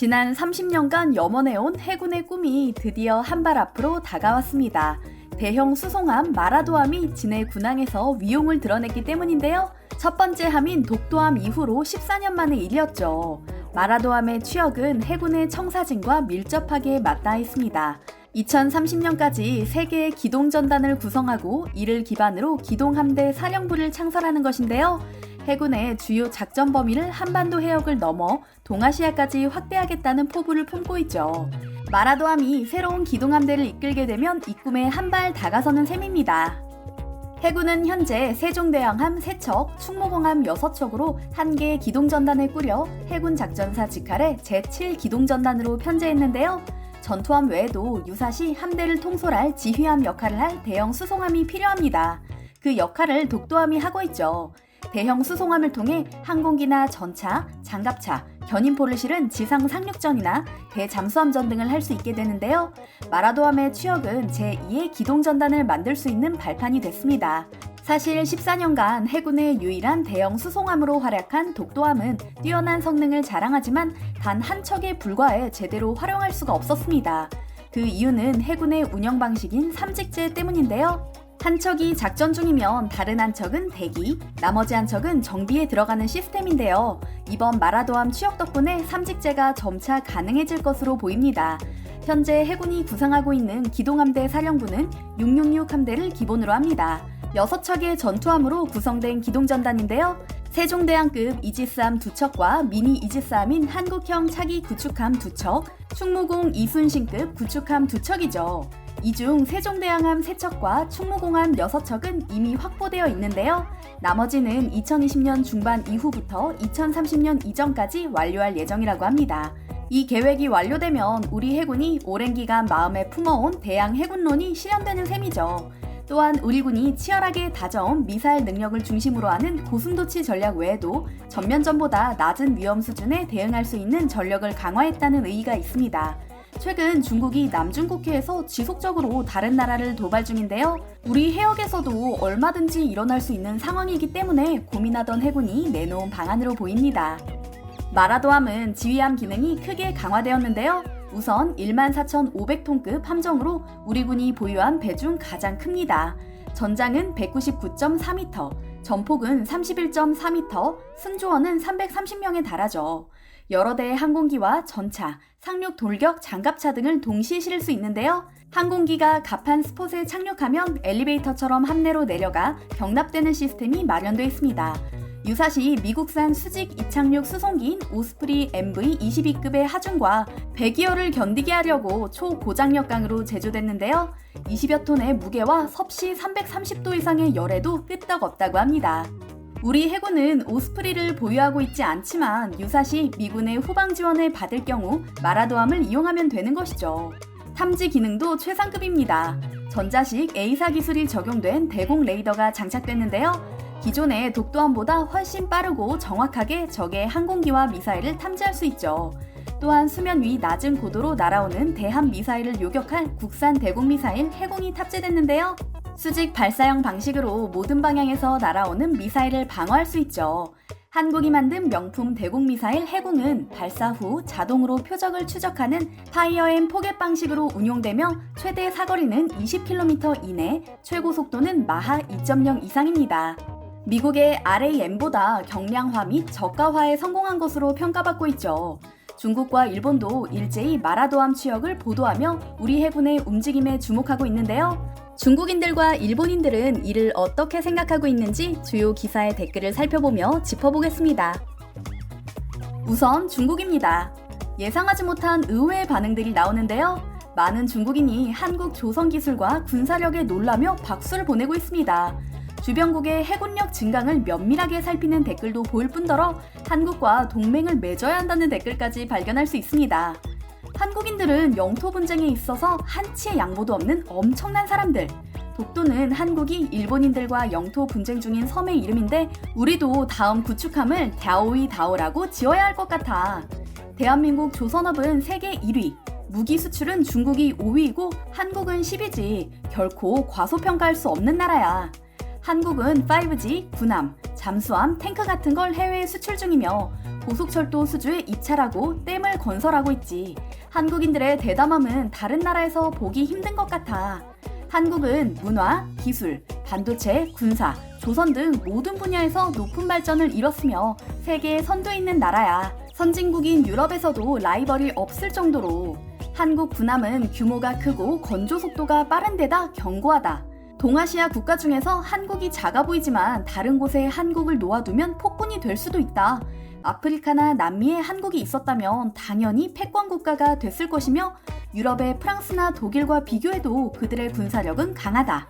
지난 30년간 염원해온 해군의 꿈이 드디어 한 발 앞으로 다가왔습니다. 대형 수송함 마라도함이 진해 군항에서 위용을 드러냈기 때문인데요. 첫 번째 함인 독도함 이후로 14년 만의 일이었죠. 마라도함의 취역은 해군의 청사진과 밀접하게 맞닿아 있습니다. 2030년까지 3개의 기동전단을 구성하고 이를 기반으로 기동함대 사령부를 창설하는 것인데요. 해군의 주요 작전 범위를 한반도 해역을 넘어 동아시아까지 확대하겠다는 포부를 품고 있죠. 마라도함이 새로운 기동함대를 이끌게 되면 이 꿈에 한 발 다가서는 셈입니다. 해군은 현재 세종대왕함 3척, 충무공함 6척으로 1개의 기동전단을 꾸려 해군 작전사 직할에 제7기동전단으로 편제했는데요. 전투함 외에도 유사시 함대를 통솔할 지휘함 역할을 할 대형 수송함이 필요합니다. 그 역할을 독도함이 하고 있죠. 대형 수송함을 통해 항공기나 전차, 장갑차, 견인포를 실은 지상 상륙전이나 대잠수함전 등을 할 수 있게 되는데요. 마라도함의 취역은 제2의 기동전단을 만들 수 있는 발판이 됐습니다. 사실 14년간 해군의 유일한 대형 수송함으로 활약한 독도함은 뛰어난 성능을 자랑하지만 단 한 척에 불과해 제대로 활용할 수가 없었습니다. 그 이유는 해군의 운영 방식인 삼직제 때문인데요. 한 척이 작전 중이면 다른 한 척은 대기, 나머지 한 척은 정비에 들어가는 시스템인데요. 이번 마라도함 취역 덕분에 삼직제가 점차 가능해질 것으로 보입니다. 현재 해군이 구상하고 있는 기동함대 사령부는 666 함대를 기본으로 합니다. 6척의 전투함으로 구성된 기동전단인데요. 세종대왕급 이지스함 2척과 미니 이지스함인 한국형 차기 구축함 2척, 충무공 이순신급 구축함 2척이죠. 이 중 세종대왕함 3척과 충무공함 6척은 이미 확보되어 있는데요. 나머지는 2020년 중반 이후부터 2030년 이전까지 완료할 예정이라고 합니다. 이 계획이 완료되면 우리 해군이 오랜 기간 마음에 품어온 대양 해군론이 실현되는 셈이죠. 또한 우리 군이 치열하게 다져온 미사일 능력을 중심으로 하는 고순도치 전략 외에도 전면전보다 낮은 위험 수준에 대응할 수 있는 전력을 강화했다는 의의가 있습니다. 최근 중국이 남중국해에서 지속적으로 다른 나라를 도발 중인데요. 우리 해역에서도 얼마든지 일어날 수 있는 상황이기 때문에 고민하던 해군이 내놓은 방안으로 보입니다. 마라도함은 지휘함 기능이 크게 강화되었는데요. 우선 14,500톤급 함정으로 우리 군이 보유한 배 중 가장 큽니다. 전장은 199.4m, 전폭은 31.4m, 승조원은 330명에 달하죠. 여러 대의 항공기와 전차, 상륙 돌격 장갑차 등을 동시에 실을 수 있는데요. 항공기가 갑판 스폿에 착륙하면 엘리베이터처럼 함내로 내려가 경납되는 시스템이 마련되어 있습니다. 유사시 미국산 수직 이착륙 수송기인 오스프리 MV-22급의 하중과 배기열을 견디게 하려고 초고장력강으로 제조됐는데요. 20여 톤의 무게와 섭씨 330도 이상의 열에도 끄떡없다고 합니다. 우리 해군은 오스프리를 보유하고 있지 않지만 유사시 미군의 후방 지원을 받을 경우 마라도함을 이용하면 되는 것이죠. 탐지 기능도 최상급입니다. 전자식 A사 기술이 적용된 대공 레이더가 장착됐는데요. 기존의 독도함보다 훨씬 빠르고 정확하게 적의 항공기와 미사일을 탐지할 수 있죠. 또한 수면 위 낮은 고도로 날아오는 대함 미사일을 요격할 국산 대공 미사일 해공이 탑재됐는데요. 수직 발사형 방식으로 모든 방향에서 날아오는 미사일을 방어할 수 있죠. 한국이 만든 명품 대공 미사일 해공은 발사 후 자동으로 표적을 추적하는 파이어앤 포겟 방식으로 운용되며 최대 사거리는 20km 이내, 최고 속도는 마하 2.0 이상입니다. 미국의 RAM보다 경량화 및 저가화에 성공한 것으로 평가받고 있죠. 중국과 일본도 일제히 마라도함 취역을 보도하며 우리 해군의 움직임에 주목하고 있는데요. 중국인들과 일본인들은 이를 어떻게 생각하고 있는지 주요 기사의 댓글을 살펴보며 짚어보겠습니다. 우선 중국입니다. 예상하지 못한 의외의 반응들이 나오는데요. 많은 중국인이 한국 조선기술과 군사력에 놀라며 박수를 보내고 있습니다. 주변국의 해군력 증강을 면밀하게 살피는 댓글도 보일 뿐더러 한국과 동맹을 맺어야 한다는 댓글까지 발견할 수 있습니다. 한국인들은 영토 분쟁에 있어서 한치의 양보도 없는 엄청난 사람들. 독도는 한국이 일본인들과 영토 분쟁 중인 섬의 이름인데 우리도 다음 구축함을 갸오이다오라고 지어야 할 것 같아. 대한민국 조선업은 세계 1위, 무기 수출은 중국이 5위이고 한국은 10위지. 결코 과소평가할 수 없는 나라야. 한국은 5G, 군함, 잠수함, 탱크 같은 걸 해외에 수출 중이며 고속철도 수주에 입찰하고 댐을 건설하고 있지. 한국인들의 대담함은 다른 나라에서 보기 힘든 것 같아. 한국은 문화, 기술, 반도체, 군사, 조선 등 모든 분야에서 높은 발전을 이뤘으며 세계의 선두에 있는 나라야. 선진국인 유럽에서도 라이벌이 없을 정도로. 한국 군함은 규모가 크고 건조 속도가 빠른 데다 견고하다. 동아시아 국가 중에서 한국이 작아 보이지만 다른 곳에 한국을 놓아두면 폭군이 될 수도 있다. 아프리카나 남미에 한국이 있었다면 당연히 패권 국가가 됐을 것이며 유럽의 프랑스나 독일과 비교해도 그들의 군사력은 강하다.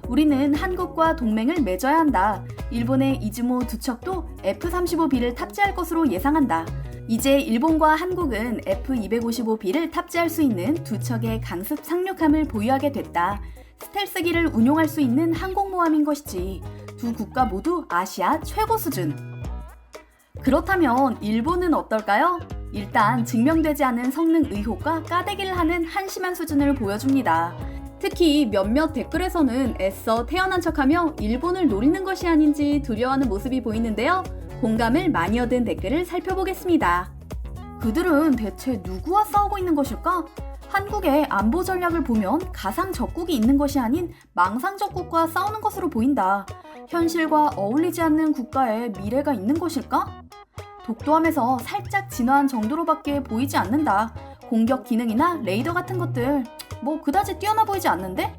우리는 한국과 동맹을 맺어야 한다. 일본의 이즈모 두 척도 F-35B를 탑재할 것으로 예상한다. 이제 일본과 한국은 F-255B를 탑재할 수 있는 두 척의 강습 상륙함을 보유하게 됐다. 스텔스기를 운용할 수 있는 항공모함인 것이지. 두 국가 모두 아시아 최고 수준. 그렇다면 일본은 어떨까요? 일단 증명되지 않은 성능 의혹과 까대기를 하는 한심한 수준을 보여줍니다. 특히 몇몇 댓글에서는 애써 태어난 척하며 일본을 노리는 것이 아닌지 두려워하는 모습이 보이는데요. 공감을 많이 얻은 댓글을 살펴보겠습니다. 그들은 대체 누구와 싸우고 있는 것일까? 한국의 안보 전략을 보면 가상 적국이 있는 것이 아닌 망상 적국과 싸우는 것으로 보인다. 현실과 어울리지 않는 국가에 미래가 있는 것일까? 독도함에서 살짝 진화한 정도로밖에 보이지 않는다. 공격 기능이나 레이더 같은 것들 뭐 그다지 뛰어나 보이지 않는데?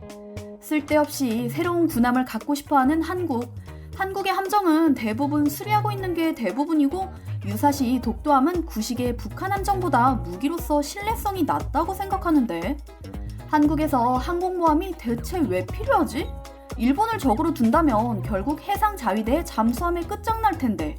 쓸데없이 새로운 군함을 갖고 싶어하는 한국. 한국의 함정은 대부분 수리하고 있는 게 대부분이고 유사시 독도함은 구식의 북한 함정보다 무기로서 신뢰성이 낮다고 생각하는데 한국에서 항공모함이 대체 왜 필요하지? 일본을 적으로 둔다면 결국 해상 자위대의 잠수함에 끝장날 텐데.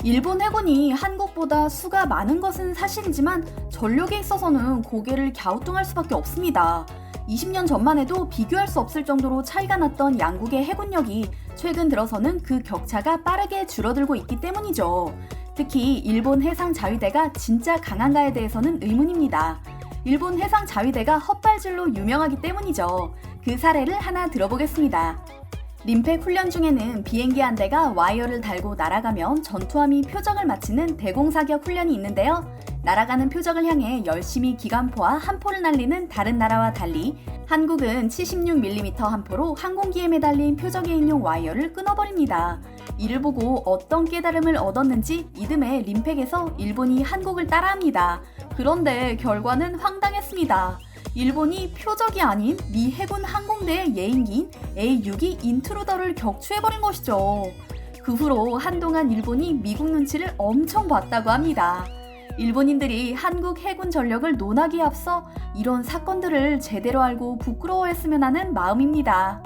일본 해군이 한국보다 수가 많은 것은 사실이지만 전력에 있어서는 고개를 갸우뚱할 수밖에 없습니다. 20년 전만 해도 비교할 수 없을 정도로 차이가 났던 양국의 해군력이 최근 들어서는 그 격차가 빠르게 줄어들고 있기 때문이죠. 특히 일본 해상 자위대가 진짜 강한가에 대해서는 의문입니다. 일본 해상 자위대가 헛발질로 유명하기 때문이죠. 그 사례를 하나 들어보겠습니다. 림팩 훈련 중에는 비행기 한 대가 와이어를 달고 날아가면 전투함이 표적을 맞히는 대공사격 훈련이 있는데요. 날아가는 표적을 향해 열심히 기관포와 함포를 날리는 다른 나라와 달리 한국은 76mm 함포로 항공기에 매달린 표적에 있는 와이어를 끊어버립니다. 이를 보고 어떤 깨달음을 얻었는지 이듬해 림팩에서 일본이 한국을 따라합니다. 그런데 결과는 황당했습니다. 일본이 표적이 아닌 미 해군 항공대의 예인기인 A-6이 인트루더를 격추해버린 것이죠. 그 후로 한동안 일본이 미국 눈치를 엄청 봤다고 합니다. 일본인들이 한국 해군 전력을 논하기에 앞서 이런 사건들을 제대로 알고 부끄러워했으면 하는 마음입니다.